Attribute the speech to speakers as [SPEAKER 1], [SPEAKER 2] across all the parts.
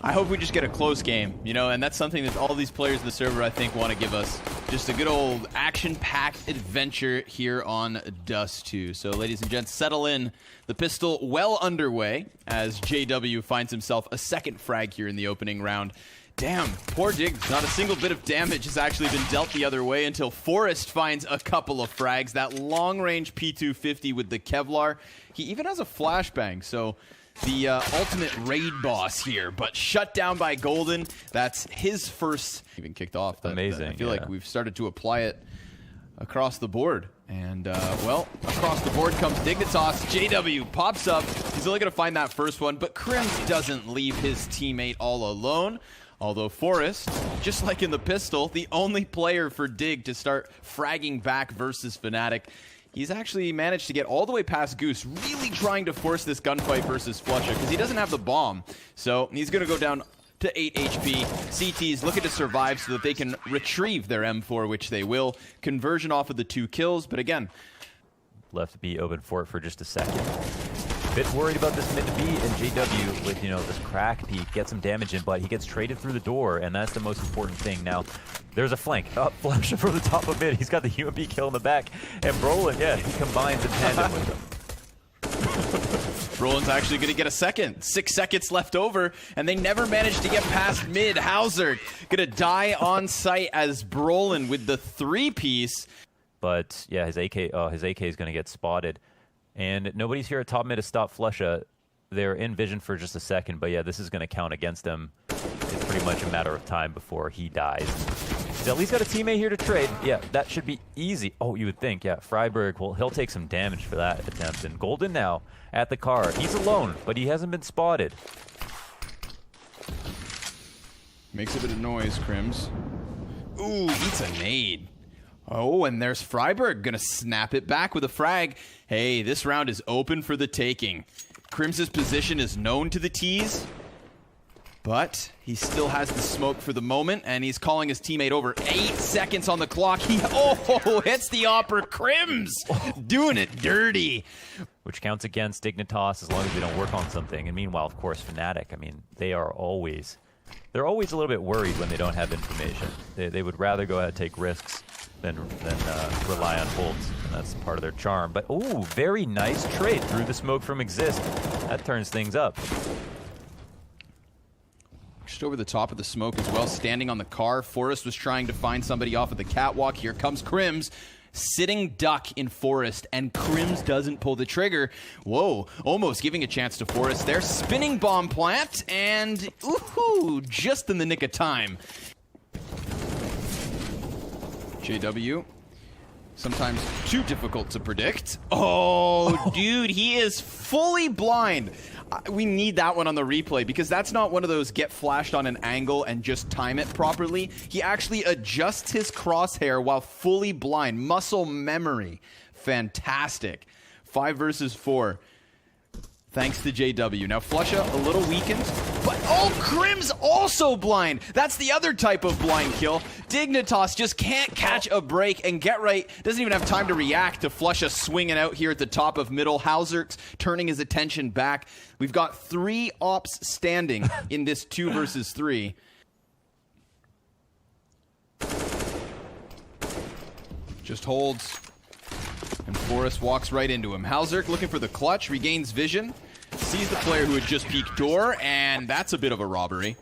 [SPEAKER 1] I hope we just get a close game, you know, and that's something that all these players in the server, I think, want to give us. Just a good old action-packed adventure here on Dust 2. So, ladies and gents, settle in. The pistol well underway as JW finds himself a second frag here in the opening round. Damn, poor Dig. Not a single bit of damage has actually been dealt the other way until Forrest finds a couple of frags. That long-range P250 with the Kevlar. He even has a flashbang, so the ultimate raid boss here, but shut down by Golden. That's his first. Even kicked off.
[SPEAKER 2] Amazing.
[SPEAKER 1] I feel like we've started to apply it across the board. And, well, across the board comes Dignitas. JW pops up. He's only going to find that first one, but Crims doesn't leave his teammate all alone. Although Forrest, just like in the pistol, the only player for Dig to start fragging back versus Fnatic. He's actually managed to get all the way past Goose, really trying to force this gunfight versus Flusha, because he doesn't have the bomb. So he's going to go down to 8 HP. CT's looking to survive so that they can retrieve their M4, which they will. Conversion off of the 2 kills, but again,
[SPEAKER 2] left B open for it for just a second. Bit worried about this mid to B, and JW with, you know, this crack peek gets some damage in, but he gets traded through the door, and that's the most important thing. Now, there's a flank. Oh, Flash from the top of mid. He's got the UMP kill in the back, and Brolin, yeah, he combines in tandem with him.
[SPEAKER 1] Brolin's actually going to get a second. 6 seconds left over, and they never managed to get past mid. Hauser going to die on site as Brolin with the 3-piece.
[SPEAKER 2] But, yeah, his AK is going to get spotted. And nobody's here at top mid to stop Flusha. They're in vision for just a second, but yeah, this is going to count against him. It's pretty much a matter of time before he dies. He's at least got a teammate here to trade. Yeah, that should be easy. Oh, you would think, yeah. Freiberg, well, he'll take some damage for that attempt. And Golden now at the car. He's alone, but he hasn't been spotted.
[SPEAKER 1] Makes a bit of noise, Crims. Ooh, eats a nade. Oh, and there's Freiberg gonna snap it back with a frag. Hey, this round is open for the taking. Crims's position is known to the T's, but he still has the smoke for the moment, and he's calling his teammate over. 8 seconds on the clock. He hits the Opera. Crims doing it dirty.
[SPEAKER 2] Which counts against Dignitas as long as they don't work on something. And meanwhile, of course, Fnatic, I mean, they're always a little bit worried when they don't have information. They would rather go ahead and take risks than rely on holds. And that's part of their charm. But, ooh, very nice trade through the smoke from Exist. That turns things up.
[SPEAKER 1] Just over the top of the smoke as well, standing on the car. Forrest was trying to find somebody off of the catwalk. Here comes Crims. Sitting duck in Forest, and Crims doesn't pull the trigger. Whoa, almost giving a chance to Forest there. Spinning bomb plant, and ooh, just in the nick of time. JW, sometimes too difficult to predict. Oh, dude, he is fully blind. We need that one on the replay because that's not one of those get flashed on an angle and just time it properly. He actually adjusts his crosshair while fully blind. Muscle memory. Fantastic. 5 versus 4. Thanks to JW. Now, Flusha, a little weakened, but oh, Crims also blind. That's the other type of blind kill. Dignitas just can't catch a break, and Get Right doesn't even have time to react to Flusha swinging out here at the top of middle. Hauser's turning his attention back. We've got 3 ops standing in this 2 versus 3. Just holds. And Forrest walks right into him. Hauser looking for the clutch, regains vision, sees the player who had just peeked door, and that's a bit of a robbery.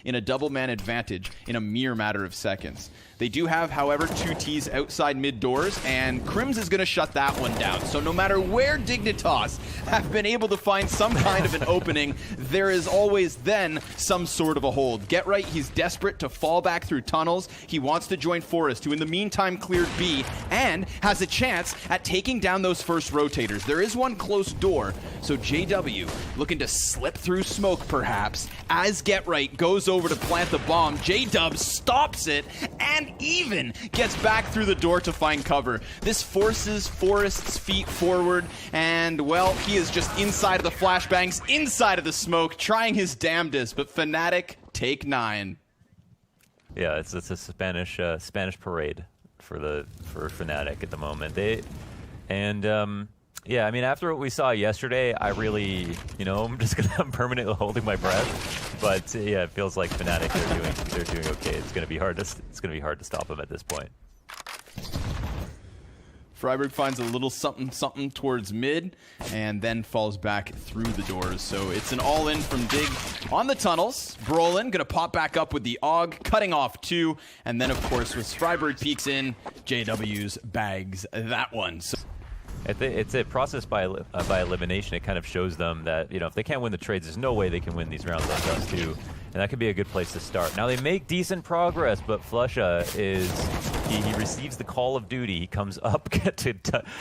[SPEAKER 1] In a double-man advantage in a mere matter of seconds. They do have, however, 2 Ts outside mid doors, and Crims is going to shut that one down. So no matter where Dignitas have been able to find some kind of an opening, there is always then some sort of a hold. Get Right, he's desperate to fall back through tunnels. He wants to join Forrest, who in the meantime cleared B, and has a chance at taking down those first rotators. There is one close door, so JW looking to slip through smoke perhaps, as Get Right goes over to plant the bomb. J-Dub stops it, and even gets back through the door to find cover. This forces Forrest's feet forward, and, well, he is just inside of the flashbangs, inside of the smoke, trying his damnedest, but Fnatic take 9.
[SPEAKER 2] Yeah, it's a Spanish parade for Fnatic at the moment. Yeah, I mean, after what we saw yesterday, I really, I'm permanently holding my breath. But yeah, it feels like Fnatic they're doing okay. It's gonna be hard to stop them at this point.
[SPEAKER 1] Freiburg finds a little something towards mid and then falls back through the doors. So it's an all-in from Dig on the tunnels. Brolin gonna pop back up with the AUG, cutting off 2. And then, of course, with Freiburg peeks in, JW's bags that one. So
[SPEAKER 2] It's a process by elimination. It kind of shows them that, if they can't win the trades, there's no way they can win these rounds on Dust 2. And that could be a good place to start. Now, they make decent progress, but Flusha he receives the call of duty. He comes up to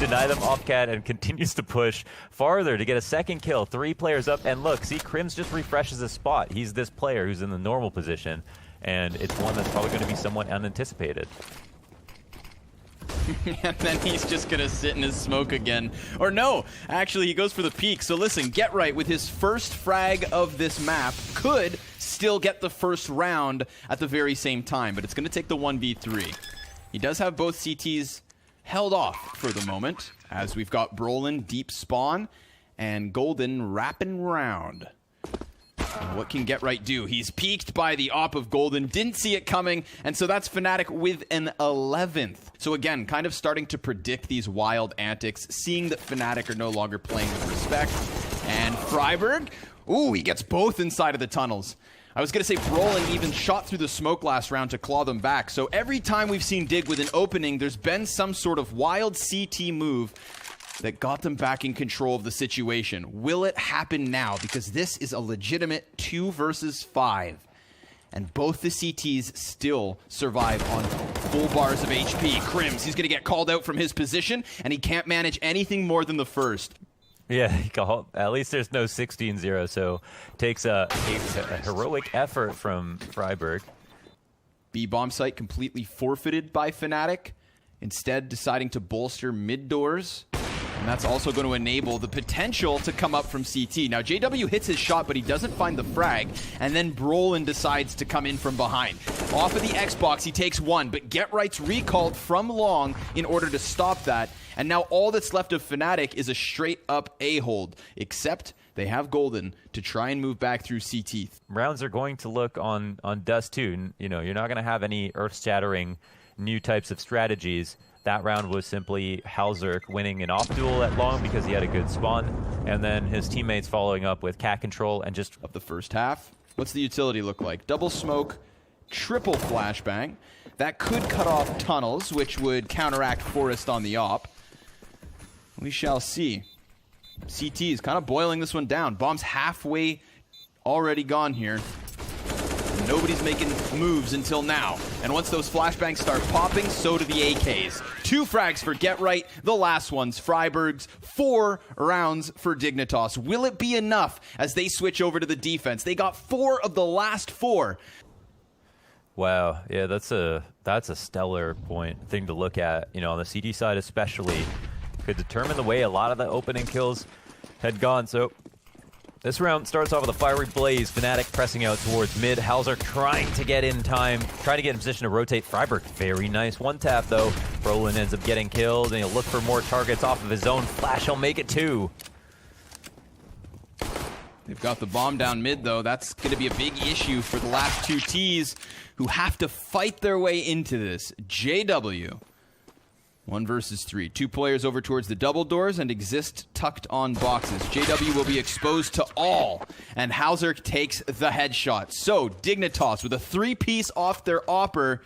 [SPEAKER 2] deny them off-cat and continues to push farther to get a second kill. 3 players up. And look, see, Crims just refreshes his spot. He's this player who's in the normal position. And it's one that's probably going to be somewhat unanticipated.
[SPEAKER 1] And then he's just gonna sit in his smoke again. Or no, actually he goes for the peek. So listen, Get Right with his first frag of this map could still get the first round at the very same time, but it's gonna take the 1v3. He does have both CTs held off for the moment, as we've got Brolin deep spawn and Golden wrapping round. What can Get Right do? He's peeked by the op of Golden, didn't see it coming, and so that's Fnatic with an 11th. So again, kind of starting to predict these wild antics, seeing that Fnatic are no longer playing with respect. And Freiburg, ooh, he gets both inside of the tunnels. I was going to say Brolin even shot through the smoke last round to claw them back. So every time we've seen Dig with an opening, there's been some sort of wild CT move that got them back in control of the situation. Will it happen now? Because this is a legitimate 2 versus 5. And both the CTs still survive on full bars of HP. Crims, he's going to get called out from his position, and he can't manage anything more than the first.
[SPEAKER 2] Yeah, at least there's no 16-0, so takes a heroic effort from Freiburg.
[SPEAKER 1] B bomb site completely forfeited by Fnatic, instead deciding to bolster mid doors. And that's also going to enable the potential to come up from CT. Now, JW hits his shot, but he doesn't find the frag. And then Brolin decides to come in from behind. Off of the Xbox, he takes 1, but Get Right's recalled from long in order to stop that. And now all that's left of Fnatic is a straight-up A-hold, except they have Golden to try and move back through CT.
[SPEAKER 2] Rounds are going to look on Dust 2. You're not going to have any earth-shattering new types of strategies. That round was simply Halzerk winning an off duel at long because he had a good spawn, and then his teammates following up with cat control and just...
[SPEAKER 1] Of the first half, what's the utility look like? Double smoke, triple flashbang. That could cut off tunnels, which would counteract Forest on the op. We shall see. CT is kind of boiling this one down. Bomb's halfway already gone here. Nobody's making moves until now. And once those flashbangs start popping, so do the AKs. 2 frags for Get Right. The last one's Freiburg's. 4 rounds for Dignitas. Will it be enough as they switch over to the defense? They got 4 of the last 4.
[SPEAKER 2] Wow, yeah, that's a stellar thing to look at. On the CD side especially, could determine the way a lot of the opening kills had gone. So this round starts off with a fiery blaze. Fnatic pressing out towards mid. Halzerk trying to get in time, trying to get in position to rotate. Freiburg, very nice one-tap, though. Brolin ends up getting killed, and he'll look for more targets off of his own flash. He'll make it 2.
[SPEAKER 1] They've got the bomb down mid, though. That's going to be a big issue for the last 2 Ts who have to fight their way into this. JW. 1 versus 3. 2 players over towards the double doors and exist tucked on boxes. JW will be exposed to all, and Halzerk takes the headshot. So, Dignitas with a 3-piece off their opper.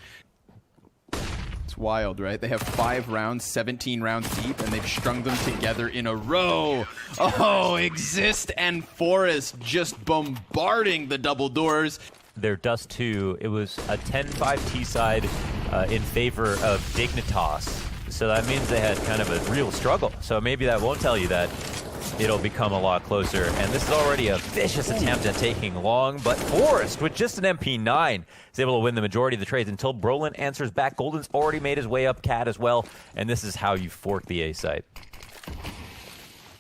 [SPEAKER 1] It's wild, right? They have 5 rounds, 17 rounds deep, and they've strung them together in a row. Oh, Exist and Forest just bombarding the double doors.
[SPEAKER 2] Their Dust 2, it was a 10-5 T side in favor of Dignitas. So that means they had kind of a real struggle. So maybe that won't tell you that it'll become a lot closer. And this is already a vicious attempt at taking long, but Forest, with just an MP9, is able to win the majority of the trades until Brolin answers back. Golden's already made his way up cat as well, and this is how you fork the A site.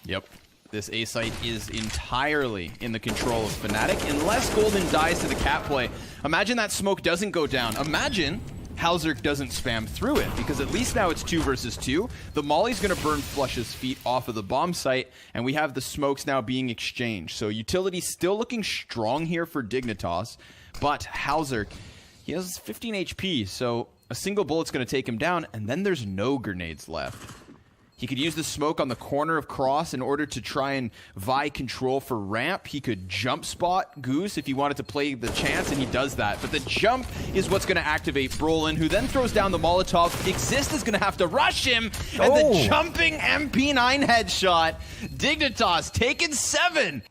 [SPEAKER 1] Yep. This A site is entirely in the control of Fnatic, unless Golden dies to the cat play. Imagine that smoke doesn't go down. Imagine Halzerk doesn't spam through it, because at least now it's 2 versus 2. The molly's going to burn Flush's feet off of the bomb site, and we have the smokes now being exchanged. So utility still looking strong here for Dignitas, but Halzerk, he has 15 HP, so a single bullet's going to take him down, and then there's no grenades left. He could use the smoke on the corner of Cross in order to try and vie control for ramp. He could jump spot Goose if he wanted to play the chance, and he does that. But the jump is what's going to activate Brolin, who then throws down the Molotov. Exist is going to have to rush him, and the jumping MP9 headshot. Dignitas taking 7.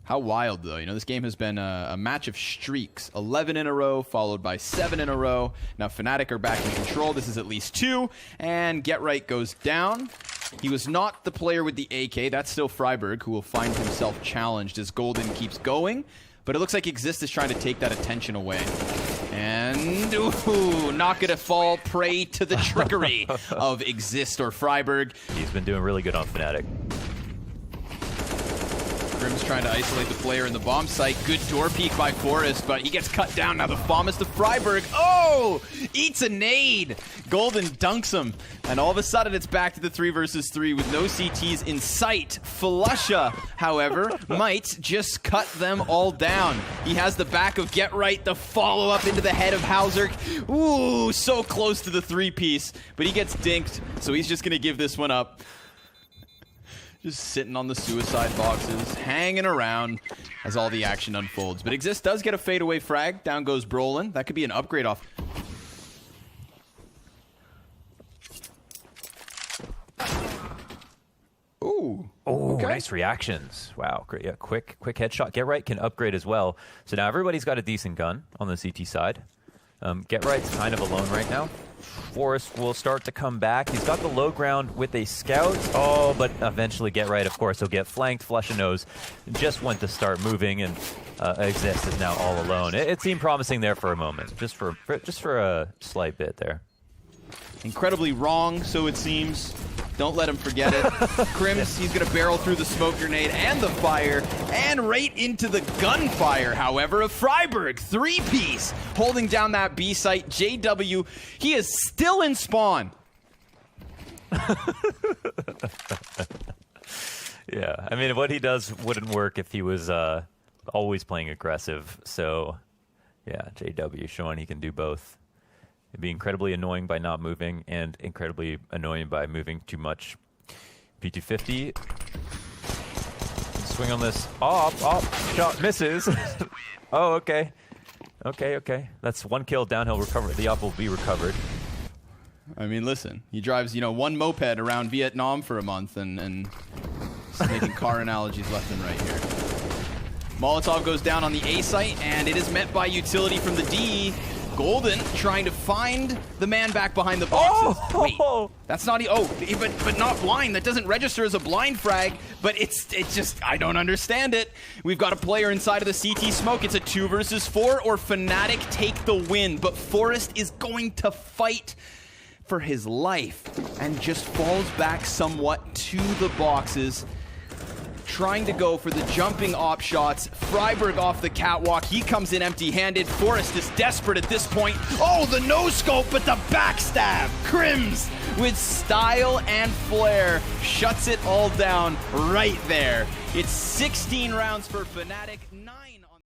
[SPEAKER 1] How wild, though. You know, this game has been a match of streaks. 11 in a row, followed by 7 in a row. Now, Fnatic are back in control. This is at least 2. And Get Right goes down. He was not the player with the AK. That's still Freiberg, who will find himself challenged as Golden keeps going. But it looks like Exist is trying to take that attention away. And, ooh, not going to fall prey to the trickery of Exist or Freiberg.
[SPEAKER 2] He's been doing really good on Fnatic.
[SPEAKER 1] Grim's trying to isolate the player in the bomb site. Good door peek by Forrest, but he gets cut down. Now the bomb is to Freiberg. Oh! Eats a nade! Golden dunks him. And all of a sudden, it's back to the 3 versus 3 with no CTs in sight. Flusha, however, might just cut them all down. He has the back of Get Right, the follow-up into the head of Halzerk. Ooh, so close to the 3-piece, but he gets dinked, so he's just going to give this one up. Just sitting on the suicide boxes, hanging around as all the action unfolds. But Exist does get a fadeaway frag. Down goes Brolin. That could be an upgrade off. Ooh.
[SPEAKER 2] Oh,
[SPEAKER 1] okay.
[SPEAKER 2] Nice reactions. Wow, great. Yeah, quick headshot. Get Right can upgrade as well. So now everybody's got a decent gun on the CT side. Get Right's kind of alone right now. Forrest will start to come back. He's got the low ground with a scout. Oh, but eventually Get Right, of course, he'll get flanked. Flush and Nose just went to start moving, and Exist is now all alone. It seemed promising there for a moment, just for a slight bit there.
[SPEAKER 1] Incredibly wrong, so it seems. Don't let him forget it. Crims, he's going to barrel through the smoke grenade and the fire, and right into the gunfire, however, of Freiberg. 3-piece, holding down that B site. JW, he is still in spawn.
[SPEAKER 2] Yeah, I mean, what he does wouldn't work if he was always playing aggressive. So, yeah, JW showing he can do both. It'd be incredibly annoying by not moving, and incredibly annoying by moving too much. P250. Swing on this. Shot misses. Oh, okay. Okay. That's 1 kill, downhill recover. The op will be recovered.
[SPEAKER 1] I mean, listen, he drives, you know, 1 moped around Vietnam for a month, and just making car analogies left and right here. Molotov goes down on the A site, and it is met by utility from the D. Golden trying to find the man back behind the boxes. Wait, that's not... but not blind. That doesn't register as a blind frag, but it's just... I don't understand it. We've got a player inside of the CT smoke. It's a 2 versus 4, or Fnatic take the win, but Forrest is going to fight for his life and just falls back somewhat to the boxes, trying to go for the jumping op shots. Freiberg off the catwalk. He comes in empty-handed. Forrest is desperate at this point. Oh, the no-scope, but the backstab. Crims with style and flair shuts it all down right there. It's 16 rounds for Fnatic, 9...